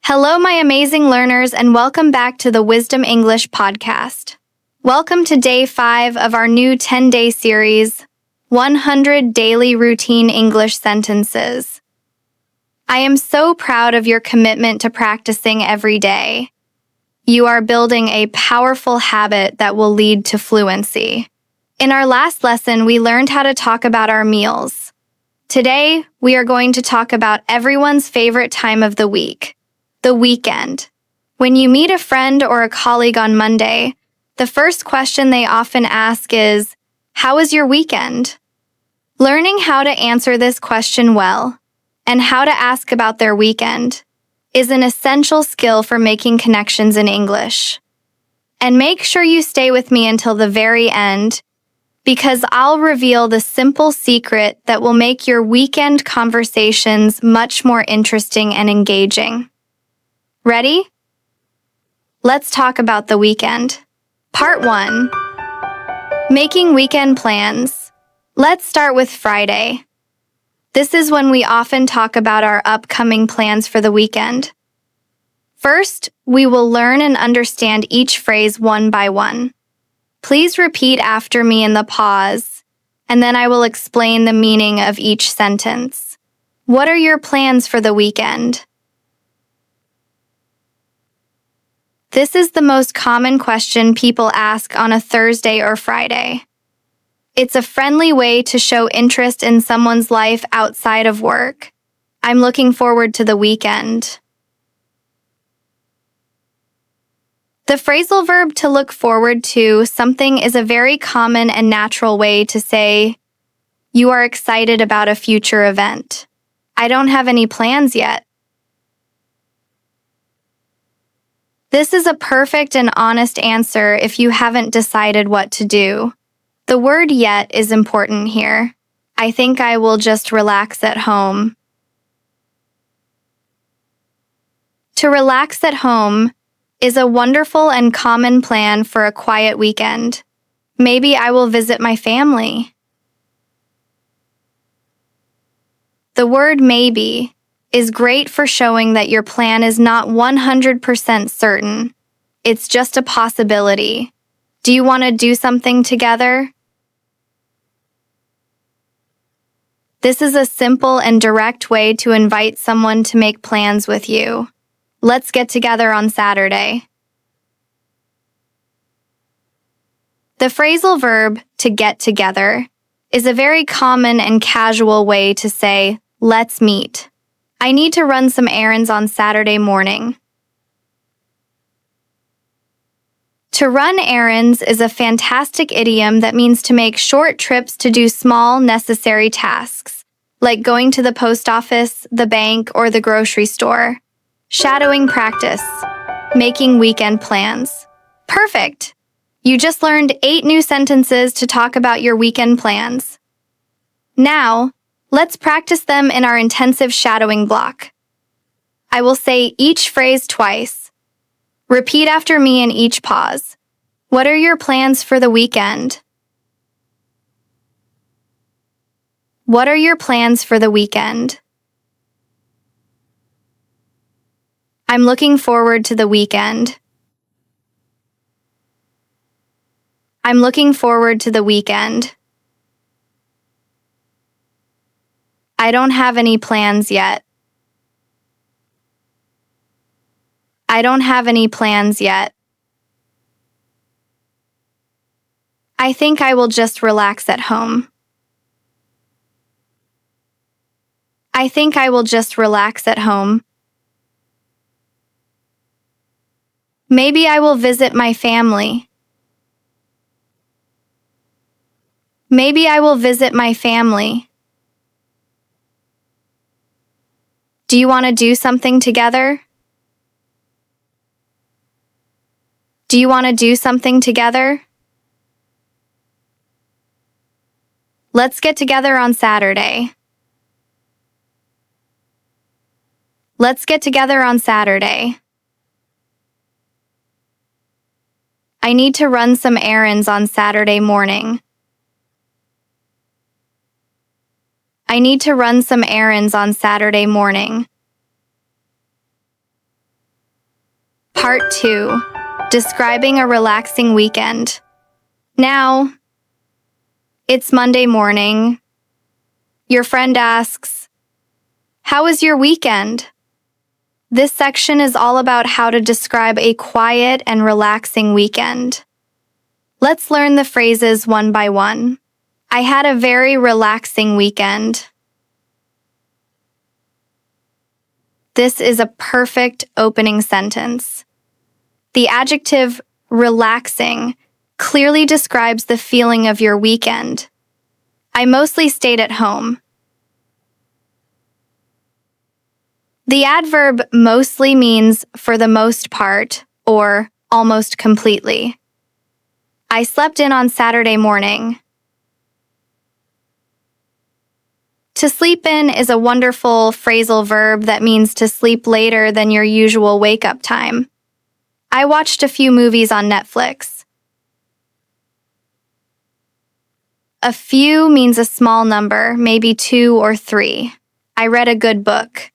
Hello, my amazing learners, and welcome back to the Wisdom English podcast. Welcome to day 5 of our new 10-day series, 100 Daily Routine English Sentences. I am so proud of your commitment to practicing every day. You are building a powerful habit that will lead to fluency. In our last lesson, we learned how to talk about our meals. Today, we are going to talk about everyone's favorite time of the week, the weekend. When you meet a friend or a colleague on Monday, the first question they often ask is, "How was your weekend?" Learning how to answer this question well and how to ask about their weekend is an essential skill for making connections in English. And make sure you stay with me until the very end, because I'll reveal the simple secret that will make your weekend conversations much more interesting and engaging. Ready? Let's talk about the weekend. Part 1. Making weekend plans. Let's start with Friday. This is when we often talk about our upcoming plans for the weekend. First, we will learn and understand each phrase one by one. Please repeat after me in the pause, and then I will explain the meaning of each sentence. What are your plans for the weekend? This is the most common question people ask on a Thursday or Friday. It's a friendly way to show interest in someone's life outside of work. I'm looking forward to the weekend. The phrasal verb to look forward to something is a very common and natural way to say, you are excited about a future event. I don't have any plans yet. This is a perfect and honest answer if you haven't decided what to do. The word yet is important here. I think I will just relax at home. To relax at home is a wonderful and common plan for a quiet weekend. Maybe I will visit my family. The word maybe is great for showing that your plan is not 100% certain. It's just a possibility. Do you want to do something together? This is a simple and direct way to invite someone to make plans with you. Let's get together on Saturday. The phrasal verb to get together is a very common and casual way to say, let's meet. I need to run some errands on Saturday morning. To run errands is a fantastic idiom that means to make short trips to do small, necessary tasks, like going to the post office, the bank, or the grocery store. Shadowing practice. Making weekend plans. Perfect! You just learned 8 new sentences to talk about your weekend plans. Now, let's practice them in our intensive shadowing block. I will say each phrase twice. Repeat after me in each pause. What are your plans for the weekend? What are your plans for the weekend? I'm looking forward to the weekend. I'm looking forward to the weekend. I don't have any plans yet. I don't have any plans yet. I think I will just relax at home. I think I will just relax at home. Maybe I will visit my family. Maybe I will visit my family. Do you want to do something together? Do you want to do something together? Let's get together on Saturday. Let's get together on Saturday. I need to run some errands on Saturday morning. I need to run some errands on Saturday morning. Part 2. Describing a relaxing weekend. Now, it's Monday morning. Your friend asks, "How was your weekend?" This section is all about how to describe a quiet and relaxing weekend. Let's learn the phrases one by one. I had a very relaxing weekend. This is a perfect opening sentence. The adjective relaxing clearly describes the feeling of your weekend. I mostly stayed at home. The adverb mostly means for the most part or almost completely. I slept in on Saturday morning. To sleep in is a wonderful phrasal verb that means to sleep later than your usual wake-up time. I watched a few movies on Netflix. A few means a small number, maybe 2 or 3. I read a good book.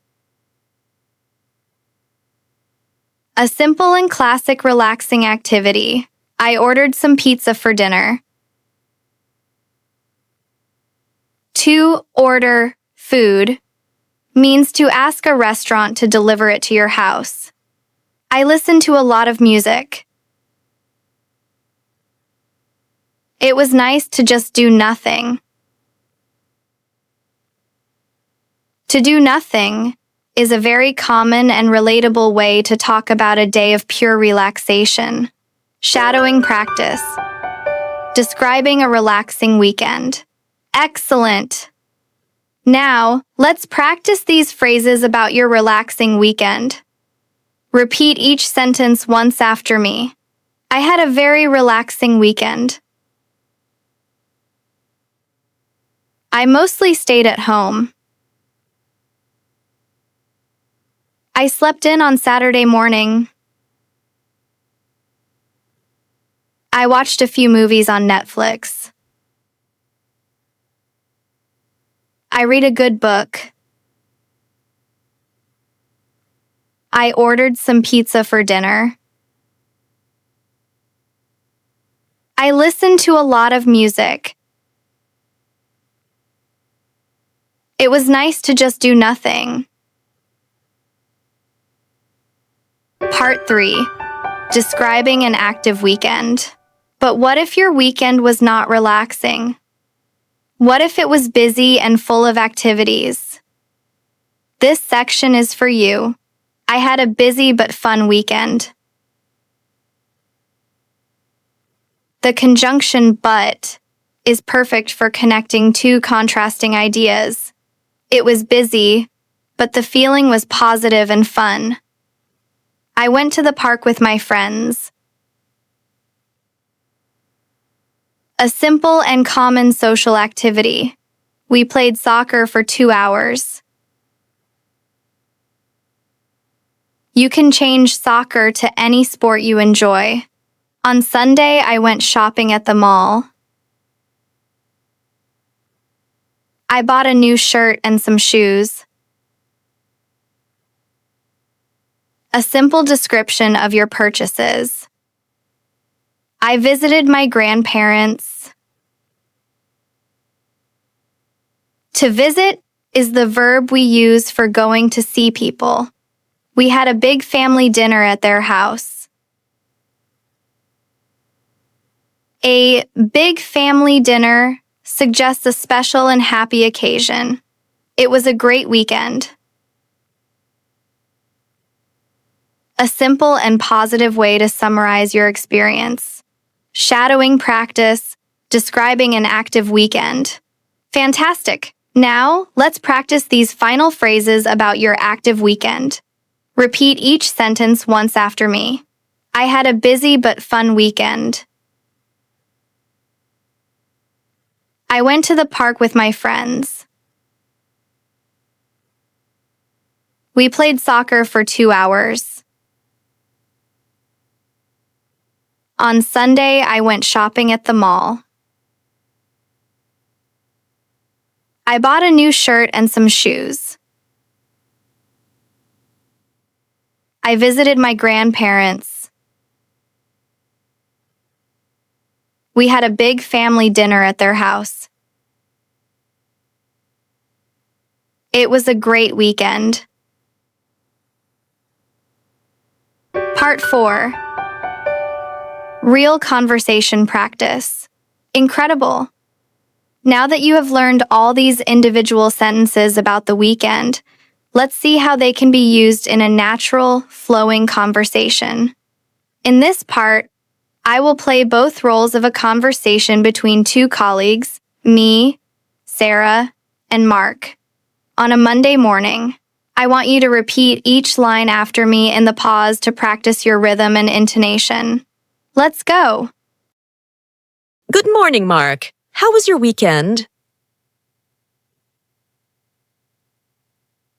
A simple and classic relaxing activity. I ordered some pizza for dinner. To order food means to ask a restaurant to deliver it to your house. I listen to a lot of music. It was nice to just do nothing. To do nothing is a very common and relatable way to talk about a day of pure relaxation. Shadowing practice. Describing a relaxing weekend. Excellent! Now, let's practice these phrases about your relaxing weekend. Repeat each sentence once after me. I had a very relaxing weekend. I mostly stayed at home. I slept in on Saturday morning. I watched a few movies on Netflix. I read a good book. I ordered some pizza for dinner. I listened to a lot of music. It was nice to just do nothing. Part 3. Describing an active weekend. But what if your weekend was not relaxing? What if it was busy and full of activities? This section is for you. I had a busy but fun weekend. The conjunction but is perfect for connecting two contrasting ideas. It was busy, but the feeling was positive and fun. I went to the park with my friends. A simple and common social activity. We played soccer for 2 hours. You can change soccer to any sport you enjoy. On Sunday, I went shopping at the mall. I bought a new shirt and some shoes. A simple description of your purchases. I visited my grandparents. To visit is the verb we use for going to see people. We had a big family dinner at their house. A big family dinner suggests a special and happy occasion. It was a great weekend. A simple and positive way to summarize your experience. Shadowing practice, describing an active weekend. Fantastic! Now, let's practice these final phrases about your active weekend. Repeat each sentence once after me. I had a busy but fun weekend. I went to the park with my friends. We played soccer for 2 hours. On Sunday, I went shopping at the mall. I bought a new shirt and some shoes. I visited my grandparents. We had a big family dinner at their house. It was a great weekend. Part 4. Real conversation practice. Incredible! Now that you have learned all these individual sentences about the weekend, let's see how they can be used in a natural, flowing conversation. In this part, I will play both roles of a conversation between two colleagues, me, Sarah, and Mark. On a Monday morning, I want you to repeat each line after me in the pause to practice your rhythm and intonation. Let's go! Good morning, Mark. How was your weekend?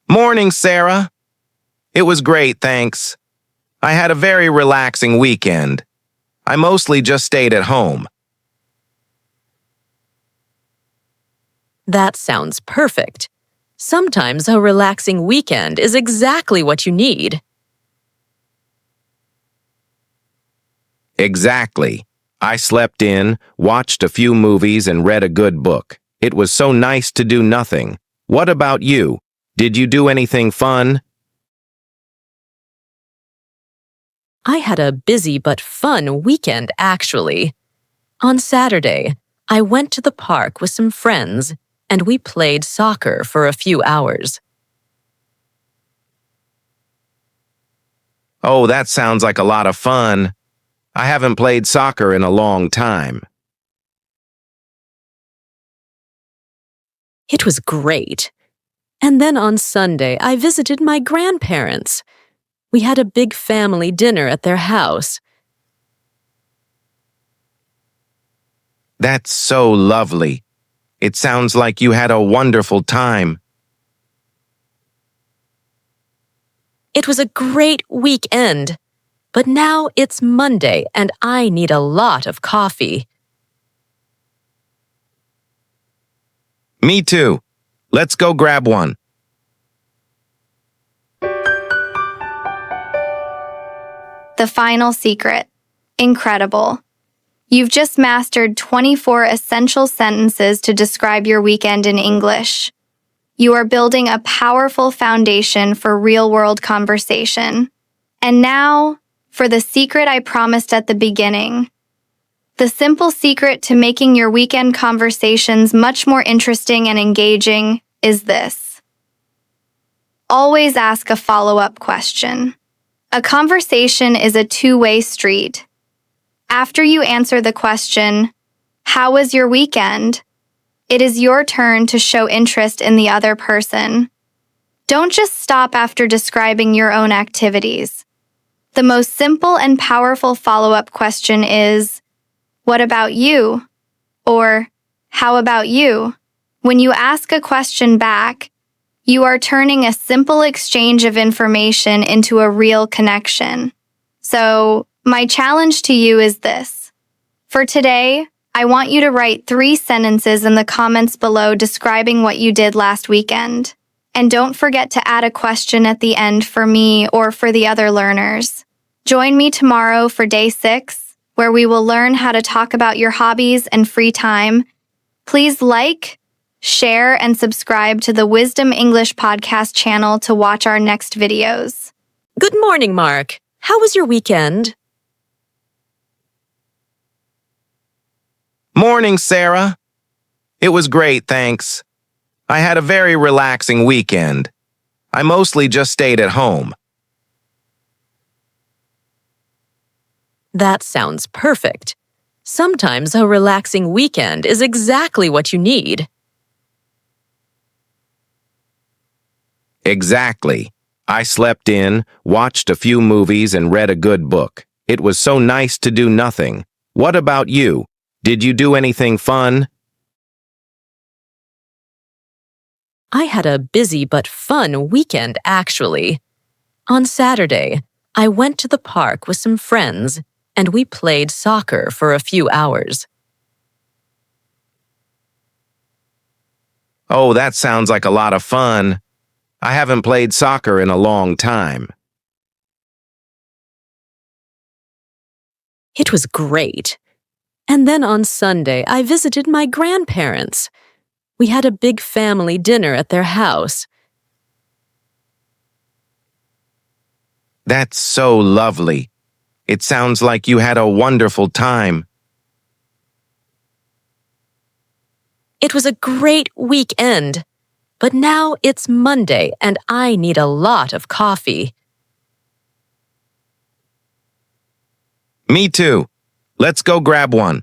Morning, Sarah. It was great, thanks. I had a very relaxing weekend. I mostly just stayed at home. That sounds perfect. Sometimes a relaxing weekend is exactly what you need. Exactly. I slept in, watched a few movies, and read a good book. It was so nice to do nothing. What about you? Did you do anything fun? I had a busy but fun weekend, actually. On Saturday, I went to the park with some friends, and we played soccer for a few hours. Oh, that sounds like a lot of fun. I haven't played soccer in a long time. It was great. And then on Sunday, I visited my grandparents. We had a big family dinner at their house. That's so lovely. It sounds like you had a wonderful time. It was a great weekend. But now it's Monday and I need a lot of coffee. Me too. Let's go grab one. The final secret. Incredible. You've just mastered 24 essential sentences to describe your weekend in English. You are building a powerful foundation for real-world conversation. And now, for the secret I promised at the beginning. The simple secret to making your weekend conversations much more interesting and engaging is this. Always ask a follow-up question. A conversation is a two-way street. After you answer the question, "How was your weekend?" it is your turn to show interest in the other person. Don't just stop after describing your own activities. The most simple and powerful follow-up question is, "What about you?" or "How about you?" When you ask a question back, you are turning a simple exchange of information into a real connection. So, my challenge to you is this. For today, I want you to write 3 sentences in the comments below describing what you did last weekend. And don't forget to add a question at the end for me or for the other learners. Join me tomorrow for day 6, where we will learn how to talk about your hobbies and free time. Please like, share, and subscribe to the Wisdom English podcast channel to watch our next videos. Good morning, Mark. How was your weekend? Morning, Sarah. It was great, thanks. I had a very relaxing weekend. I mostly just stayed at home. That sounds perfect. Sometimes a relaxing weekend is exactly what you need. Exactly. I slept in, watched a few movies, and read a good book. It was so nice to do nothing. What about you? Did you do anything fun? I had a busy but fun weekend, actually. On Saturday, I went to the park with some friends, and we played soccer for a few hours. Oh, that sounds like a lot of fun. I haven't played soccer in a long time. It was great. And then on Sunday, I visited my grandparents. We had a big family dinner at their house. That's so lovely. It sounds like you had a wonderful time. It was a great weekend. But now it's Monday and I need a lot of coffee. Me too. Let's go grab one.